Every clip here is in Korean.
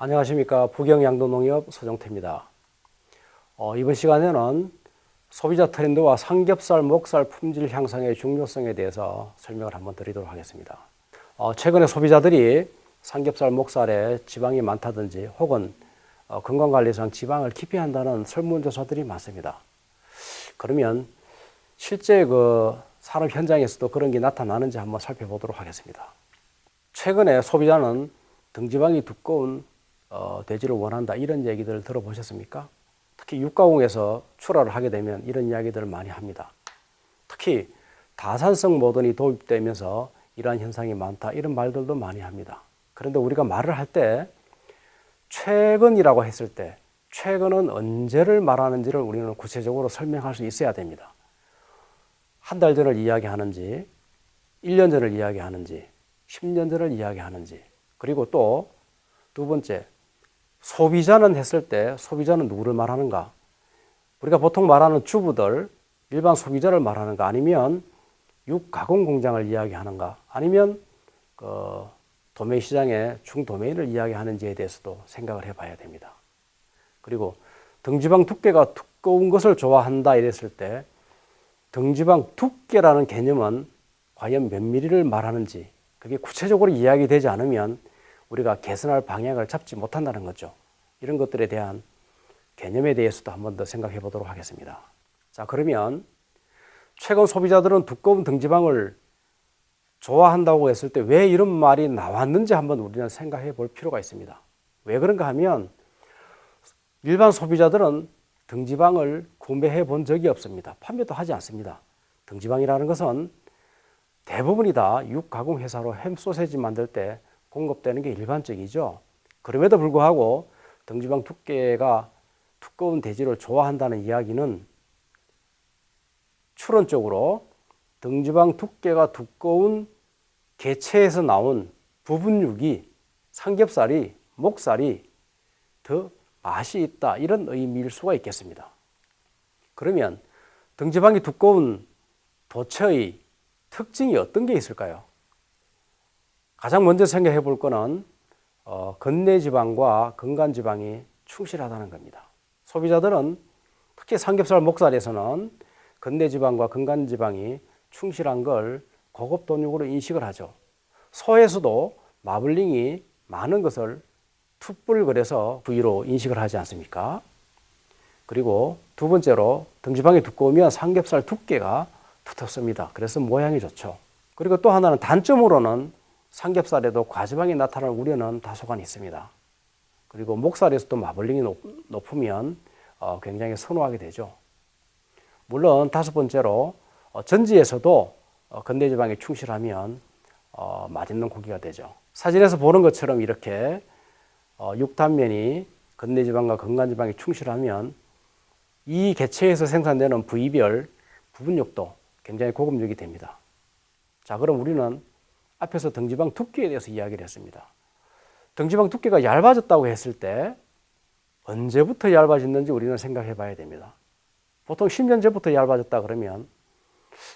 안녕하십니까. 부경양도농협 서정태입니다. 이번 시간에는 소비자 트렌드와 삼겹살, 목살 품질 향상의 중요성에 대해서 설명을 한번 드리도록 하겠습니다. 최근에 소비자들이 삼겹살, 목살에 지방이 많다든지 혹은 건강관리상 지방을 기피한다는 설문조사들이 많습니다. 그러면 실제 산업 현장에서도 그런 게 나타나는지 한번 살펴보도록 하겠습니다. 최근에 소비자는 등지방이 두꺼운 돼지를 원한다, 이런 얘기들을 들어보셨습니까? 특히 육가공에서 출하를 하게 되면 이런 이야기들을 많이 합니다. 특히 다산성 모던이 도입되면서 이러한 현상이 많다, 이런 말들도 많이 합니다. 그런데 우리가 말을 할 때 최근이라고 했을 때 최근은 언제를 말하는지를 우리는 구체적으로 설명할 수 있어야 됩니다. 한 달 전을 이야기하는지, 1년 전을 이야기하는지, 10년 전을 이야기하는지, 그리고 또 두 번째, 소비자는 했을 때 소비자는 누구를 말하는가? 우리가 보통 말하는 주부들, 일반 소비자를 말하는가? 아니면 육가공 공장을 이야기하는가? 아니면 도매시 시장의 중도매인을 이야기하는지에 대해서도 생각을 해봐야 됩니다. 그리고 등지방 두께가 두꺼운 것을 좋아한다 이랬을 때 등지방 두께라는 개념은 과연 몇 미리를 말하는지, 그게 구체적으로 이야기되지 않으면 우리가 개선할 방향을 잡지 못한다는 거죠. 이런 것들에 대한 개념에 대해서도 한 번 더 생각해 보도록 하겠습니다. 자, 그러면 최근 소비자들은 두꺼운 등지방을 좋아한다고 했을 때 왜 이런 말이 나왔는지 한번 우리는 생각해 볼 필요가 있습니다. 왜 그런가 하면 일반 소비자들은 등지방을 구매해 본 적이 없습니다. 판매도 하지 않습니다. 등지방이라는 것은 대부분이 다 육가공 회사로 햄 소세지 만들 때 공급되는 게 일반적이죠. 그럼에도 불구하고 등지방 두께가 두꺼운 돼지를 좋아한다는 이야기는 추론적으로 등지방 두께가 두꺼운 개체에서 나온 부분육이, 삼겹살이, 목살이 더 맛이 있다, 이런 의미일 수가 있겠습니다. 그러면 등지방이 두꺼운 도체의 특징이 어떤 게 있을까요? 가장 먼저 생각해 볼 거는 건내지방과 건간지방이 충실하다는 겁니다. 소비자들은 특히 삼겹살, 목살에서는 건내지방과 건간지방이 충실한 걸 고급 돈육으로 인식을 하죠. 소에서도 마블링이 많은 것을 툭불 그래서 부위로 인식을 하지 않습니까? 그리고 두 번째로 등지방이 두꺼우면 삼겹살 두께가 두텁습니다. 그래서 모양이 좋죠. 그리고 또 하나는 단점으로는 삼겹살에도 과지방이 나타날 우려는 다소간 있습니다. 그리고 목살에서도 마블링이 높으면 굉장히 선호하게 되죠. 물론 다섯 번째로 전지에서도 건내지방이 충실하면 맛있는 고기가 되죠. 사진에서 보는 것처럼 이렇게 육단면이 건내지방과 건간지방이 충실하면 이 개체에서 생산되는 부위별 부분육도 굉장히 고급육이 됩니다. 자, 그럼 우리는 앞에서 등지방 두께에 대해서 이야기를 했습니다. 등지방 두께가 얇아졌다고 했을 때 언제부터 얇아졌는지 우리는 생각해 봐야 됩니다. 보통 10년 전부터 얇아졌다 그러면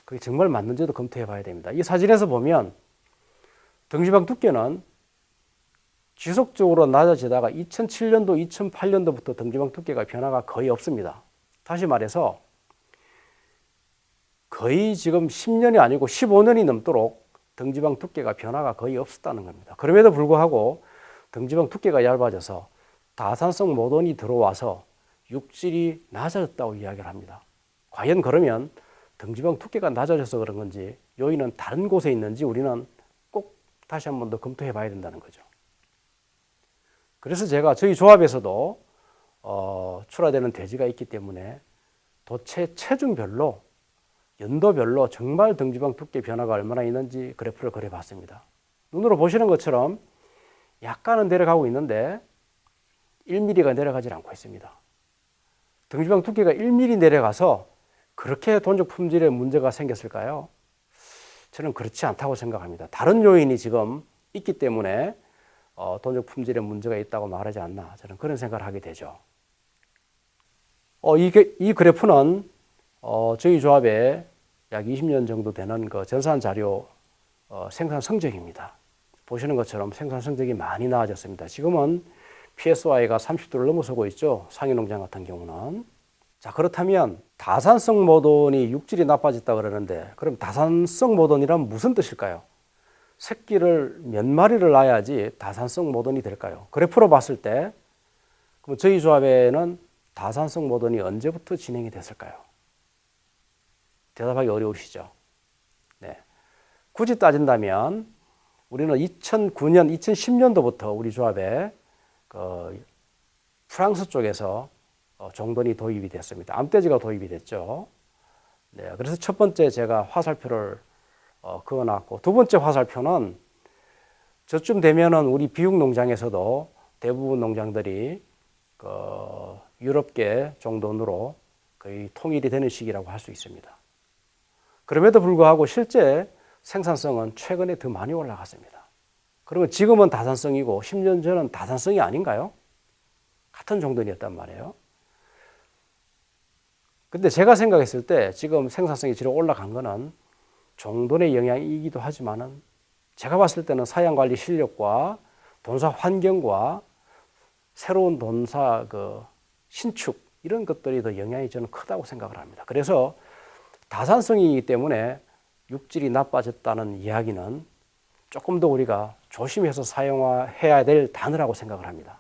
그게 정말 맞는지도 검토해 봐야 됩니다. 이 사진에서 보면 등지방 두께는 지속적으로 낮아지다가 2007년도, 2008년도부터 등지방 두께가 변화가 거의 없습니다. 다시 말해서 거의 지금 10년이 아니고 15년이 넘도록 등지방 두께가 변화가 거의 없었다는 겁니다. 그럼에도 불구하고 등지방 두께가 얇아져서 다산성 모던이 들어와서 육질이 낮아졌다고 이야기를 합니다. 과연 그러면 등지방 두께가 낮아져서 그런 건지 요인은 다른 곳에 있는지 우리는 꼭 다시 한 번 더 검토해 봐야 된다는 거죠. 그래서 제가 저희 조합에서도 출하되는 돼지가 있기 때문에 도체 체중별로, 연도별로 정말 등지방 두께 변화가 얼마나 있는지 그래프를 그려봤습니다. 눈으로 보시는 것처럼 약간은 내려가고 있는데 1mm가 내려가지 않고 있습니다. 등지방 두께가 1mm 내려가서 그렇게 돈죽 품질에 문제가 생겼을까요? 저는 그렇지 않다고 생각합니다. 다른 요인이 지금 있기 때문에 돈죽 품질에 문제가 있다고 말하지 않나, 저는 그런 생각을 하게 되죠. 이 그래프는 저희 조합에 약 20년 정도 되는 그 전산 자료 생산 성적입니다. 보시는 것처럼 생산 성적이 많이 나아졌습니다. 지금은 PSY가 30도를 넘어서고 있죠. 상위 농장 같은 경우는. 자, 그렇다면 다산성 모돈이 육질이 나빠졌다 그러는데 그럼 다산성 모돈이란 무슨 뜻일까요? 새끼를 몇 마리를 낳아야지 다산성 모돈이 될까요? 그래프로 봤을 때 그럼 저희 조합에는 다산성 모돈이 언제부터 진행이 됐을까요? 대답하기 어려우시죠? 네. 굳이 따진다면 우리는 2009년, 2010년도부터 우리 조합에 프랑스 쪽에서 종돈이 도입이 됐습니다. 암돼지가 도입이 됐죠. 네, 그래서 첫 번째 제가 화살표를 그어놨고 두 번째 화살표는 저쯤 되면은 우리 비육 농장에서도 대부분 농장들이 유럽계 종돈으로 거의 통일이 되는 시기라고 할 수 있습니다. 그럼에도 불구하고 실제 생산성은 최근에 더 많이 올라갔습니다. 그러면 지금은 다산성이고 10년 전은 다산성이 아닌가요? 같은 종돈이었단 말이에요. 근데 제가 생각했을 때 지금 생산성이 지금 올라간 거는 종돈의 영향이기도 하지만은 제가 봤을 때는 사양관리 실력과 돈사 환경과 새로운 돈사 신축 이런 것들이 더 영향이 저는 크다고 생각을 합니다. 그래서 다산성이기 때문에 육질이 나빠졌다는 이야기는 조금 더 우리가 조심해서 사용해야 될 단어라고 생각을 합니다.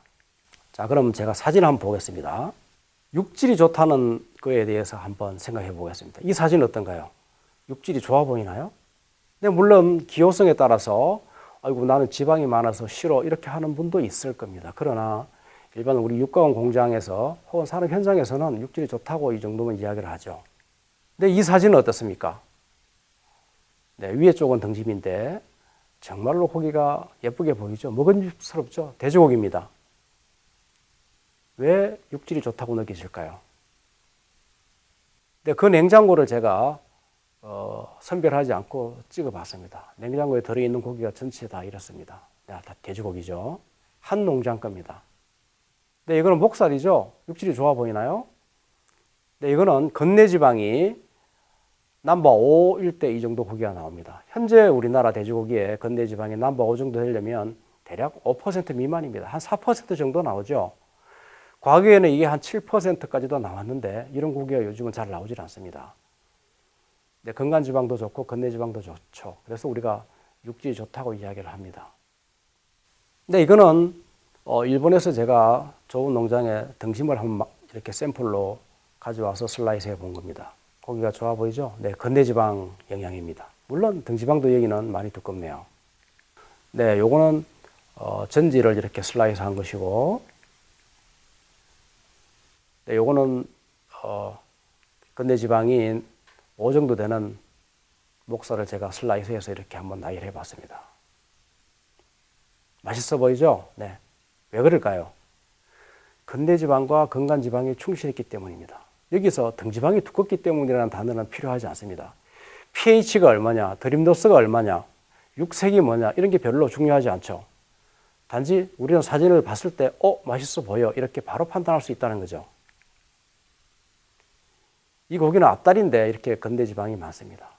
자, 그럼 제가 사진 한번 보겠습니다. 육질이 좋다는 거에 대해서 한번 생각해 보겠습니다. 이 사진 어떤가요? 육질이 좋아 보이나요? 네, 물론 기호성에 따라서 아이고 나는 지방이 많아서 싫어 이렇게 하는 분도 있을 겁니다. 그러나 일반 우리 육가공 공장에서 혹은 산업 현장에서는 육질이 좋다고 이 정도면 이야기를 하죠. 근데 이 사진은 어떻습니까? 네, 위에 쪽은 등심인데 정말로 고기가 예쁘게 보이죠? 먹음직스럽죠? 돼지고기입니다. 왜 육질이 좋다고 느끼실까요? 근데 그 냉장고를 제가 선별하지 않고 찍어봤습니다. 냉장고에 들어있는 고기가 전체 다 이렇습니다. 다 돼지고기죠. 한 농장 겁니다. 근데 이거는 목살이죠. 육질이 좋아 보이나요? 근데 이거는 건내지방이 넘버 5일 때 이 정도 고기가 나옵니다. 현재 우리나라 돼지고기에 건내지방이 넘버 5 정도 되려면 대략 5% 미만입니다. 한 4% 정도 나오죠. 과거에는 이게 한 7%까지도 나왔는데 이런 고기가 요즘은 잘 나오질 않습니다. 네, 건간지방도 좋고 건내지방도 좋죠. 그래서 우리가 육질이 좋다고 이야기를 합니다. 근데 이거는 일본에서 제가 좋은 농장에 등심을 한번 이렇게 샘플로 가져와서 슬라이스 해본 겁니다. 고기가 좋아 보이죠? 네, 건내지방 영양입니다. 물론 등지방도 여기는 많이 두껍네요. 네, 요거는 전지를 이렇게 슬라이스 한 것이고, 네, 요거는 건내지방이 5 정도 되는 목살을 제가 슬라이스해서 이렇게 한번 나열을 해봤습니다. 맛있어 보이죠? 네. 왜 그럴까요? 건내지방과 건간지방이 충실했기 때문입니다. 여기서 등지방이 두껍기 때문이라는 단어는 필요하지 않습니다. pH가 얼마냐, 드림도스가 얼마냐, 육색이 뭐냐 이런 게 별로 중요하지 않죠. 단지 우리는 사진을 봤을 때 맛있어 보여 이렇게 바로 판단할 수 있다는 거죠. 이 고기는 앞다리인데 이렇게 건내지방이 많습니다.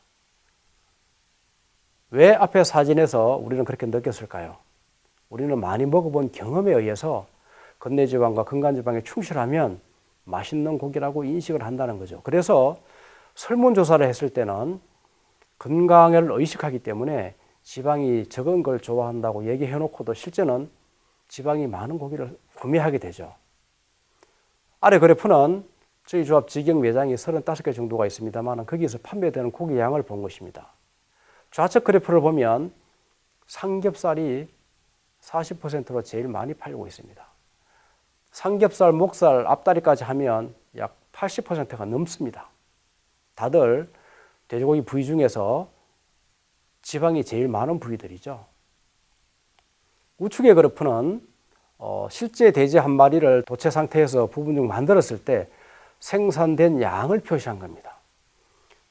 왜 앞에 사진에서 우리는 그렇게 느꼈을까요? 우리는 많이 먹어본 경험에 의해서 건내지방과 건간지방에 충실하면 맛있는 고기라고 인식을 한다는 거죠. 그래서 설문조사를 했을 때는 건강을 의식하기 때문에 지방이 적은 걸 좋아한다고 얘기해 놓고도 실제는 지방이 많은 고기를 구매하게 되죠. 아래 그래프는 저희 조합 직영 매장이 35개 정도가 있습니다만 거기에서 판매되는 고기 양을 본 것입니다. 좌측 그래프를 보면 삼겹살이 40%로 제일 많이 팔고 있습니다. 삼겹살, 목살, 앞다리까지 하면 약 80%가 넘습니다. 다들 돼지고기 부위 중에서 지방이 제일 많은 부위들이죠. 우측의 그래프는 실제 돼지 한 마리를 도체 상태에서 부분 만들었을 때 생산된 양을 표시한 겁니다.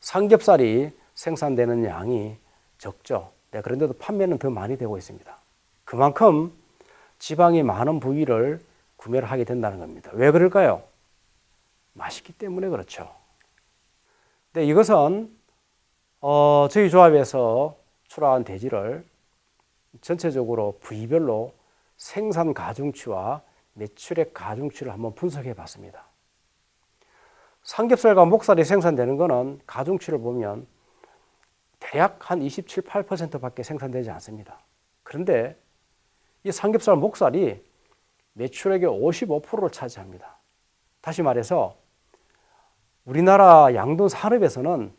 삼겹살이 생산되는 양이 적죠. 네, 그런데도 판매는 더 많이 되고 있습니다. 그만큼 지방이 많은 부위를 구매를 하게 된다는 겁니다. 왜 그럴까요? 맛있기 때문에 그렇죠. 근데 이것은 저희 조합에서 출하한 돼지를 전체적으로 부위별로 생산 가중치와 매출액 가중치를 한번 분석해 봤습니다. 삼겹살과 목살이 생산되는 것은 가중치를 보면 대략 한 27, 8%밖에 생산되지 않습니다. 그런데 이 삼겹살, 목살이 매출액의 55%를 차지합니다. 다시 말해서 우리나라 양돈 산업에서는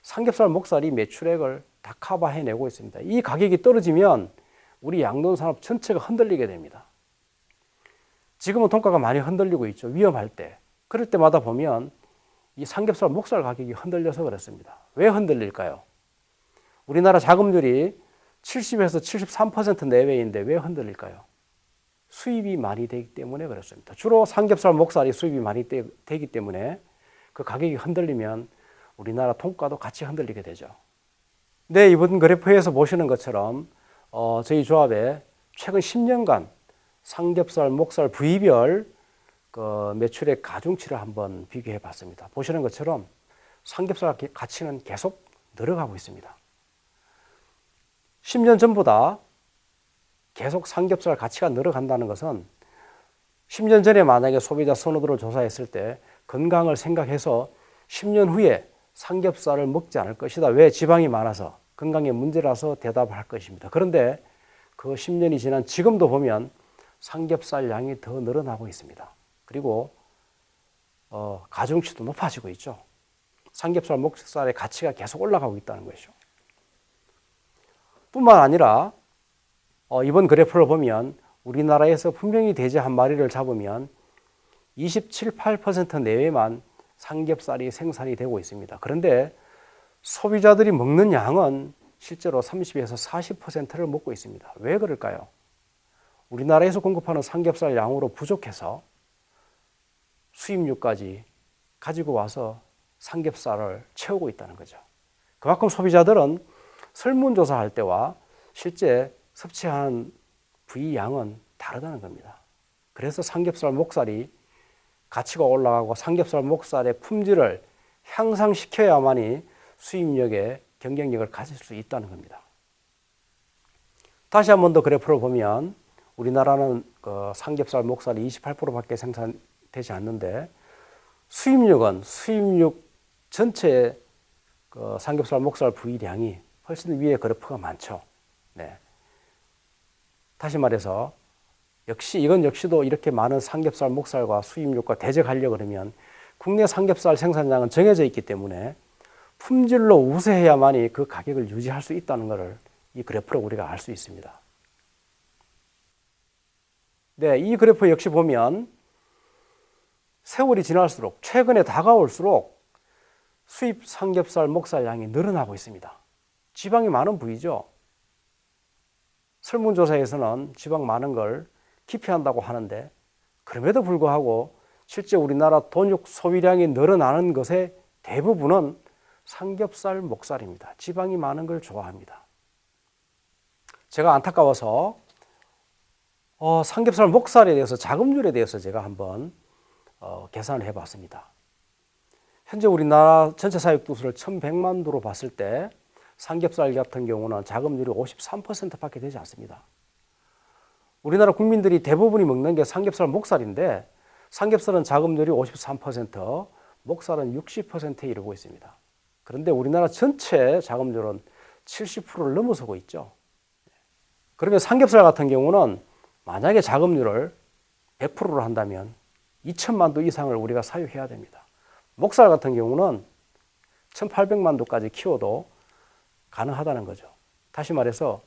삼겹살, 목살이 매출액을 다 커버해내고 있습니다. 이 가격이 떨어지면 우리 양돈 산업 전체가 흔들리게 됩니다. 지금은 돈가가 많이 흔들리고 있죠. 위험할 때. 그럴 때마다 보면 이 삼겹살, 목살 가격이 흔들려서 그렇습니다. 왜 흔들릴까요? 우리나라 자금률이 70에서 73% 내외인데 왜 흔들릴까요? 수입이 많이 되기 때문에 그렇습니다. 주로 삼겹살, 목살이 수입이 많이 되기 때문에 그 가격이 흔들리면 우리나라 통가도 같이 흔들리게 되죠. 네, 이번 그래프에서 보시는 것처럼 저희 조합에 최근 10년간 삼겹살, 목살 부위별 그 매출액 가중치를 한번 비교해 봤습니다. 보시는 것처럼 삼겹살 가치는 계속 늘어가고 있습니다. 10년 전보다 계속 삼겹살 가치가 늘어간다는 것은 10년 전에 만약에 소비자 선호도를 조사했을 때 건강을 생각해서 10년 후에 삼겹살을 먹지 않을 것이다. 왜? 지방이 많아서 건강에 문제라서 대답을 할 것입니다. 그런데 그 10년이 지난 지금도 보면 삼겹살 양이 더 늘어나고 있습니다. 그리고 가중치도 높아지고 있죠. 삼겹살, 목살의 가치가 계속 올라가고 있다는 것이죠. 뿐만 아니라 이번 그래프를 보면 우리나라에서 분명히 돼지 한 마리를 잡으면 27, 8% 내외만 삼겹살이 생산이 되고 있습니다. 그런데 소비자들이 먹는 양은 실제로 30에서 40%를 먹고 있습니다. 왜 그럴까요? 우리나라에서 공급하는 삼겹살 양으로 부족해서 수입류까지 가지고 와서 삼겹살을 채우고 있다는 거죠. 그만큼 소비자들은 설문조사할 때와 실제 섭취하는 부위 양은 다르다는 겁니다. 그래서 삼겹살, 목살이 가치가 올라가고 삼겹살, 목살의 품질을 향상시켜야만이 수입력에 경쟁력을 가질 수 있다는 겁니다. 다시 한 번 더 그래프를 보면 우리나라는 삼겹살, 목살이 28%밖에 생산되지 않는데 수입육은 수입육 전체의 삼겹살, 목살 부위량이 훨씬 위에 그래프가 많죠. 네. 다시 말해서 이건 역시도 이렇게 많은 삼겹살, 목살과 수입육과 대적하려고 그러면 국내 삼겹살 생산량은 정해져 있기 때문에 품질로 우세해야만이 그 가격을 유지할 수 있다는 것을 이 그래프로 우리가 알 수 있습니다. 네, 이 그래프 역시 보면 세월이 지날수록 최근에 다가올수록 수입 삼겹살, 목살 양이 늘어나고 있습니다. 지방이 많은 부위죠. 설문조사에서는 지방 많은 걸 기피한다고 하는데 그럼에도 불구하고 실제 우리나라 돈육 소비량이 늘어나는 것의 대부분은 삼겹살, 목살입니다. 지방이 많은 걸 좋아합니다. 제가 안타까워서 삼겹살, 목살에 대해서 자급률에 대해서 제가 한번 계산을 해봤습니다. 현재 우리나라 전체 사육두수를 1100만 두로 봤을 때 삼겹살 같은 경우는 자급률이 53%밖에 되지 않습니다. 우리나라 국민들이 대부분이 먹는 게 삼겹살, 목살인데 삼겹살은 자급률이 53%, 목살은 60%에 이르고 있습니다. 그런데 우리나라 전체 자급률은 70%를 넘어서고 있죠. 그러면 삼겹살 같은 경우는 만약에 자급률을 100%로 한다면 2천만 두 이상을 우리가 사육해야 됩니다. 목살 같은 경우는 1800만 두까지 키워도 가능하다는 거죠. 다시 말해서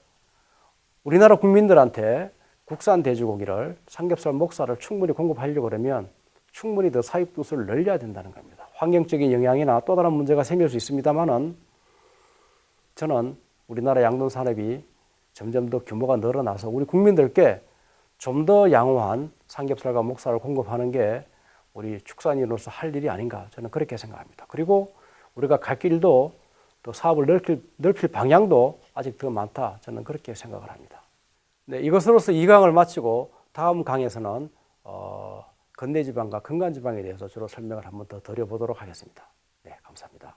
우리나라 국민들한테 국산 돼지고기를 삼겹살, 목살을 충분히 공급하려고 그러면 충분히 더 사육두수를 늘려야 된다는 겁니다. 환경적인 영향이나 또 다른 문제가 생길 수 있습니다만은 저는 우리나라 양돈 산업이 점점 더 규모가 늘어나서 우리 국민들께 좀 더 양호한 삼겹살과 목살을 공급하는 게 우리 축산인으로서 할 일이 아닌가 저는 그렇게 생각합니다. 그리고 우리가 갈 길도 또 사업을 넓힐 방향도 아직 더 많다 저는 그렇게 생각을 합니다. 네, 이것으로서 2강을 마치고 다음 강에서는 건내지방과 근간지방에 대해서 주로 설명을 한번 더 드려보도록 하겠습니다. 네, 감사합니다.